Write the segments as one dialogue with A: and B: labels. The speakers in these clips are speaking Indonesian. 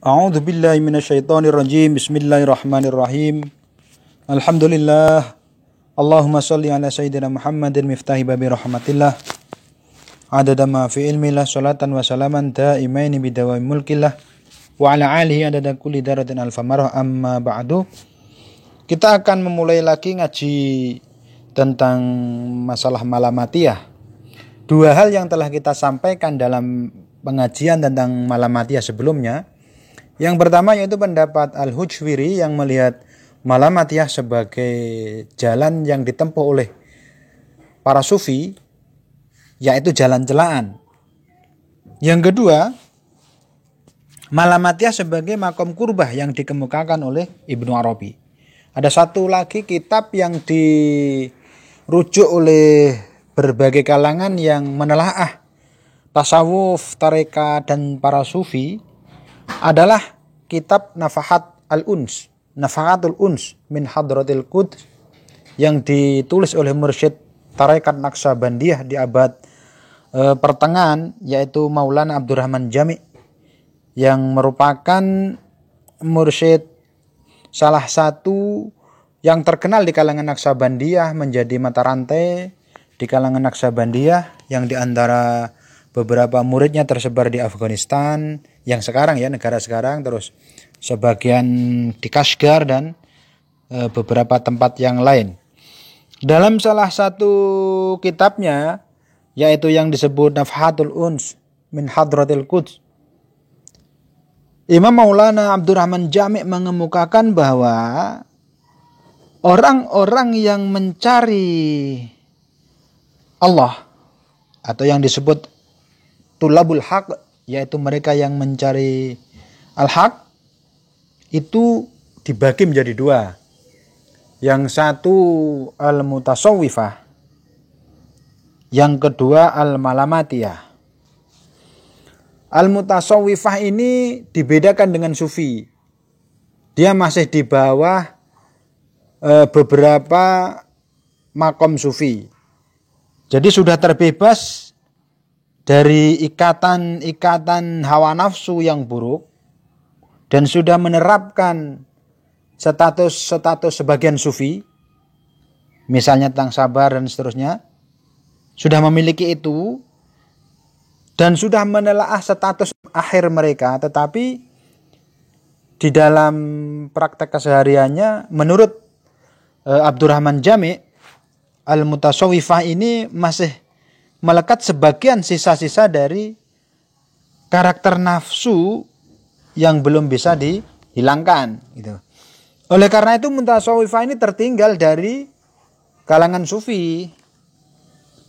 A: A'udzu billahi minasyaitonir rajim. Bismillahirrahmanirrahim. Alhamdulillah. Allahumma shalli ala sayyidina Muhammadin miftahi babi rahmatillah. Adada ma fi ilmillah salatan wa salaman daimaini bidawami mulkillah wa ala alihi adada kulli daratin alfamarah amma ba'du. Kita akan memulai lagi ngaji tentang masalah malamatiyah. Dua hal yang telah kita sampaikan dalam pengajian tentang malamatiyah sebelumnya. Yang pertama yaitu pendapat Al-Hujwiri yang melihat malamatiyah sebagai jalan yang ditempuh oleh para sufi, yaitu jalan celaan. Yang kedua, malamatiyah sebagai makom kurbah yang dikemukakan oleh Ibnu Arabi. Ada satu lagi kitab yang dirujuk oleh berbagai kalangan yang menelaah tasawuf, tarekat dan para sufi adalah kitab Nafahatul Uns min Hadratil Quds yang ditulis oleh mursyid tarekat Naqsabandiyah di abad pertengahan, yaitu Maulana Abdurrahman Jami, yang merupakan mursyid salah satu yang terkenal di kalangan Naqsabandiyah, menjadi mata rantai di kalangan Naqsabandiyah yang diantara beberapa muridnya tersebar di Afghanistan yang sekarang ya, negara sekarang, terus sebagian di Kashgar dan beberapa tempat yang lain. Dalam salah satu kitabnya, yaitu yang disebut Nafahatul Uns min Hadratil Quds, Imam Maulana Abdurrahman Jami mengemukakan bahwa orang-orang yang mencari Allah atau yang disebut tulabul haq, yaitu mereka yang mencari al-haq, itu dibagi menjadi dua. Yang satu al-mutasawwifah, yang kedua al-malamatiyah. Al-mutasawwifah ini dibedakan dengan sufi. Dia masih di bawah beberapa makom sufi. Jadi sudah terbebas dari ikatan hawa nafsu yang buruk dan sudah menerapkan status sebagian sufi, misalnya tentang sabar dan seterusnya, sudah memiliki itu dan sudah menelaah status akhir mereka. Tetapi di dalam praktek kesehariannya, menurut Abdurrahman Jami, al-mutasawwifah ini masih melekat sebagian sisa-sisa dari karakter nafsu yang belum bisa dihilangkan gitu. Oleh karena itu mutasawwifah ini tertinggal dari kalangan sufi.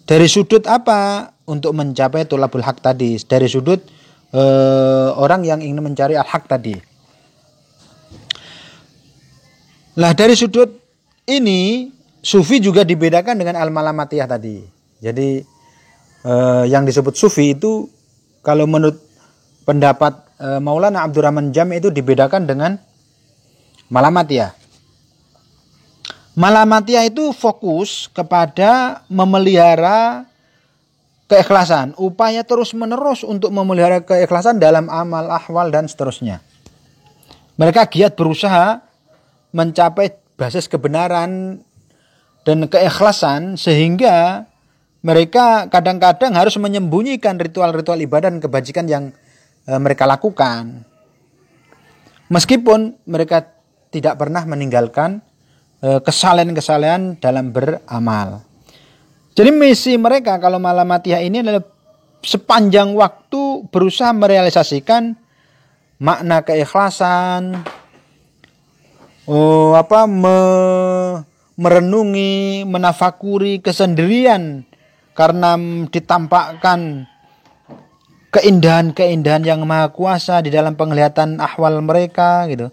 A: Dari sudut apa? Untuk mencapai tulabul haq tadi, dari sudut orang yang ingin mencari al-haq tadi. Nah, dari sudut ini sufi juga dibedakan dengan al-malamatiyah tadi. Jadi yang disebut sufi itu, kalau menurut pendapat Maulana Abdurrahman Jami, itu dibedakan dengan malamatiyah. Malamatiyah itu fokus kepada memelihara keikhlasan, upaya terus menerus untuk memelihara keikhlasan dalam amal, ahwal dan seterusnya. Mereka giat berusaha mencapai basis kebenaran dan keikhlasan, sehingga mereka kadang-kadang harus menyembunyikan ritual-ritual ibadah dan kebajikan yang mereka lakukan. Meskipun mereka tidak pernah meninggalkan kesalehan-kesalehan dalam beramal. Jadi misi mereka kalau malamatiyah ini adalah sepanjang waktu berusaha merealisasikan makna keikhlasan, merenungi, menafakuri kesendirian, karena ditampakkan keindahan-keindahan yang maha kuasa di dalam penglihatan ahwal mereka gitu.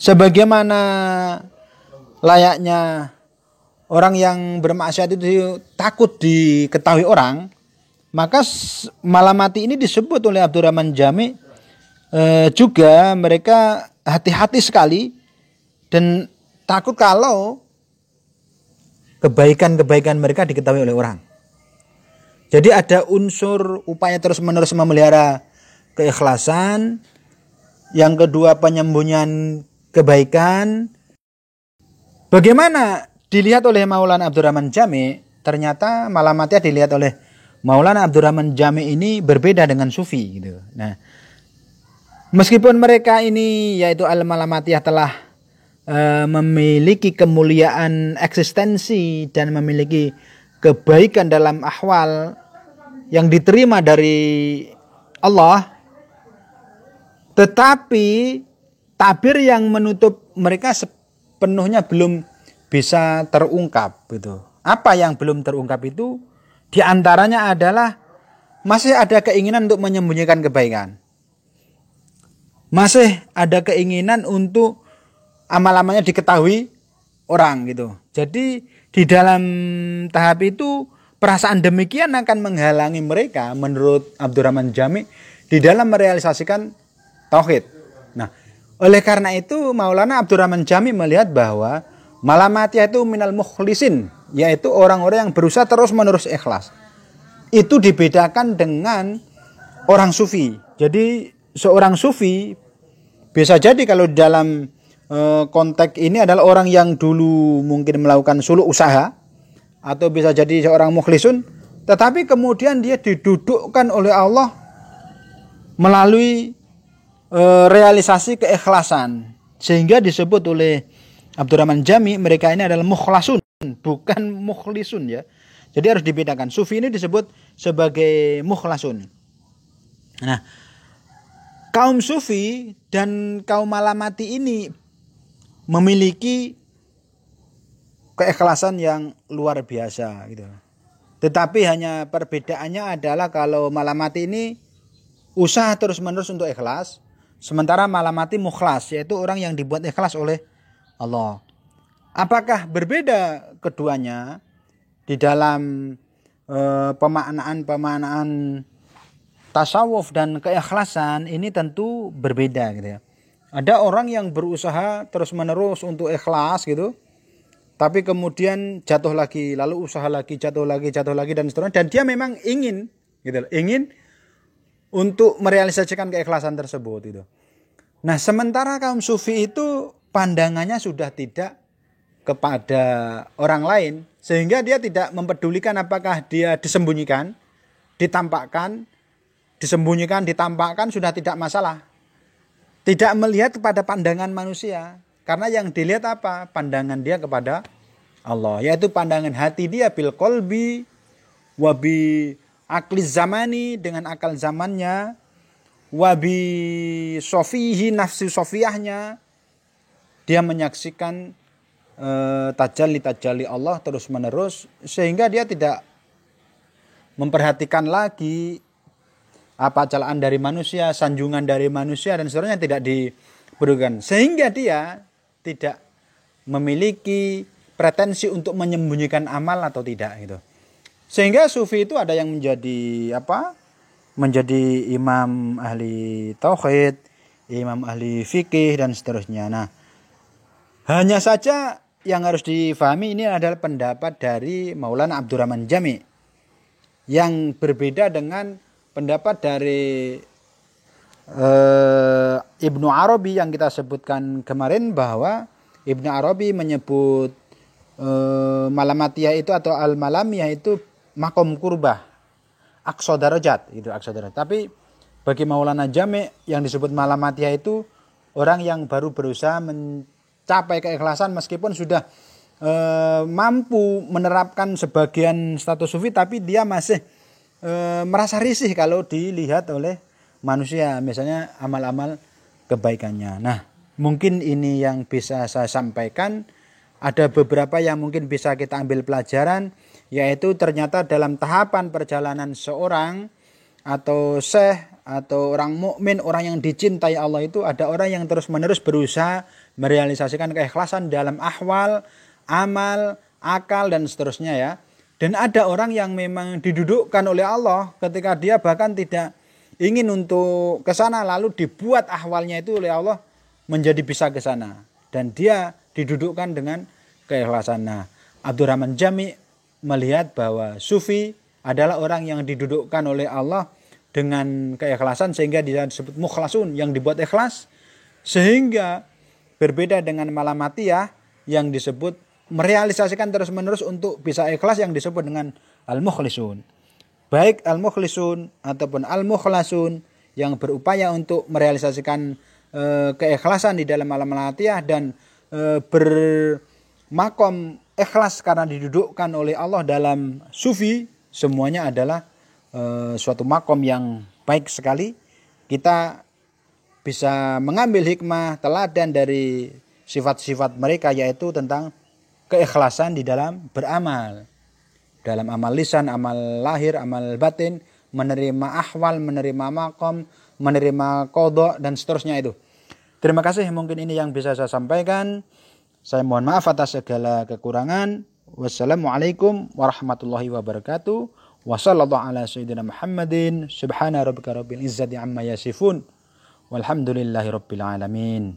A: Sebagaimana layaknya orang yang bermaksiat itu takut diketahui orang, maka malamati ini disebut oleh Abdurrahman Jami juga mereka hati-hati sekali dan takut kalau kebaikan-kebaikan mereka diketahui oleh orang. Jadi ada unsur upaya terus-menerus memelihara keikhlasan Yang kedua penyembunyian kebaikan. Bagaimana dilihat oleh Maulana Abdurrahman Jami, ternyata Malamatiyah dilihat oleh Maulana Abdurrahman Jami ini berbeda dengan Sufi gitu. Nah, meskipun mereka ini yaitu Al-Malamatiyah telah memiliki kemuliaan eksistensi dan memiliki kebaikan dalam ahwal yang diterima dari Allah, tetapi tabir yang menutup mereka sepenuhnya belum bisa terungkap gitu. Apa yang belum terungkap itu? Di antaranya adalah masih ada keinginan untuk menyembunyikan kebaikan. Masih ada keinginan untuk amal-amalnya diketahui orang gitu. Jadi di dalam tahap itu perasaan demikian akan menghalangi mereka menurut Abdurrahman Jami di dalam merealisasikan tauhid. Nah, oleh karena itu Maulana Abdurrahman Jami melihat bahwa Malamatiyah itu minal mukhlisin, yaitu orang-orang yang berusaha terus-menerus ikhlas. Itu dibedakan dengan orang sufi. Jadi seorang sufi bisa jadi kalau dalam konteks ini adalah orang yang dulu mungkin melakukan suluk usaha, atau bisa jadi seorang mukhlisun, tetapi kemudian dia didudukkan oleh Allah melalui realisasi keikhlasan, sehingga disebut oleh Abdurrahman Jami mereka ini adalah mukhlasun, bukan mukhlisun ya. Jadi harus dibedakan. Sufi ini disebut sebagai mukhlasun. Nah, kaum sufi dan kaum malamati ini memiliki keikhlasan yang luar biasa gitu. Tetapi hanya perbedaannya adalah kalau malamati ini usaha terus-menerus untuk ikhlas, sementara malamati mukhlas, yaitu orang yang dibuat ikhlas oleh Allah. Apakah berbeda keduanya di dalam pemaknaan tasawuf dan keikhlasan? Ini tentu berbeda gitu ya. Ada orang yang berusaha terus-menerus untuk ikhlas gitu, tapi kemudian jatuh lagi, lalu usaha lagi, jatuh lagi dan seterusnya. Dan dia memang ingin gitu, ingin untuk merealisasikan keikhlasan tersebut gitu. Nah, sementara kaum sufi itu pandangannya sudah tidak kepada orang lain, sehingga dia tidak mempedulikan apakah dia disembunyikan, ditampakkan, disembunyikan, ditampakkan, sudah tidak masalah. Tidak melihat kepada pandangan manusia, karena yang dilihat apa? Pandangan dia kepada Allah, yaitu pandangan hati dia bil qalbi wa bi akli zamani, dengan akal zamannya, wa bi sofihi nafsi sofiyahnya. Dia menyaksikan tajalli Allah terus menerus, sehingga dia tidak memperhatikan lagi apa celaan dari manusia, sanjungan dari manusia dan seterusnya, tidak diberikan, sehingga dia tidak memiliki pretensi untuk menyembunyikan amal atau tidak gitu. Sehingga sufi itu ada yang menjadi menjadi imam ahli tauhid, imam ahli fikih dan seterusnya. Nah, hanya saja yang harus difahami ini adalah pendapat dari Maulana Abdurrahman Jami yang berbeda dengan pendapat dari Ibnu Arabi yang kita sebutkan kemarin, bahwa Ibnu Arabi menyebut Malamatiyah itu atau Al-Malamiyah itu makom kurbah, aqsa darajat gitu, aqsa darajat. Tapi bagi Maulana Jami yang disebut Malamatiyah itu orang yang baru berusaha mencapai keikhlasan, meskipun sudah mampu menerapkan sebagian status sufi, tapi dia masih merasa risih kalau dilihat oleh manusia, misalnya amal-amal kebaikannya. Nah, mungkin ini yang bisa saya sampaikan. Ada beberapa yang mungkin bisa kita ambil pelajaran, yaitu ternyata dalam tahapan perjalanan seorang atau syekh atau orang mukmin, orang yang dicintai Allah itu, ada orang yang terus-menerus berusaha merealisasikan keikhlasan dalam ahwal, amal, akal dan seterusnya ya. Dan ada orang yang memang didudukkan oleh Allah ketika dia bahkan tidak ingin untuk ke sana, lalu dibuat ahwalnya itu oleh Allah menjadi bisa ke sana, dan dia didudukkan dengan keikhlasan. Nah, Abdurrahman Jami melihat bahwa sufi adalah orang yang didudukkan oleh Allah dengan keikhlasan, sehingga dia disebut mukhlasun, yang dibuat ikhlas, Sehingga berbeda dengan malamatiyah yang disebut merealisasikan terus-menerus untuk bisa ikhlas yang disebut dengan al-mukhlisun. Baik al-mukhlisun ataupun al-mukhlasun yang berupaya untuk merealisasikan keikhlasan di dalam malamatiyah dan bermakom ikhlas karena didudukkan oleh Allah dalam sufi, semuanya adalah suatu makom yang baik sekali. Kita bisa mengambil hikmah teladan dari sifat-sifat mereka, yaitu tentang keikhlasan di dalam beramal, dalam amal lisan, amal lahir, amal batin, menerima ahwal, menerima makom, menerima qadha dan seterusnya itu. Terima kasih, mungkin ini yang bisa saya sampaikan. Saya mohon maaf atas segala kekurangan. Wassalamualaikum warahmatullahi wabarakatuh. Wassallallahu ala sayyidina Muhammadin. Subhana rabbika rabbil izzati amma yasifun. Walhamdulillahi rabbil alamin.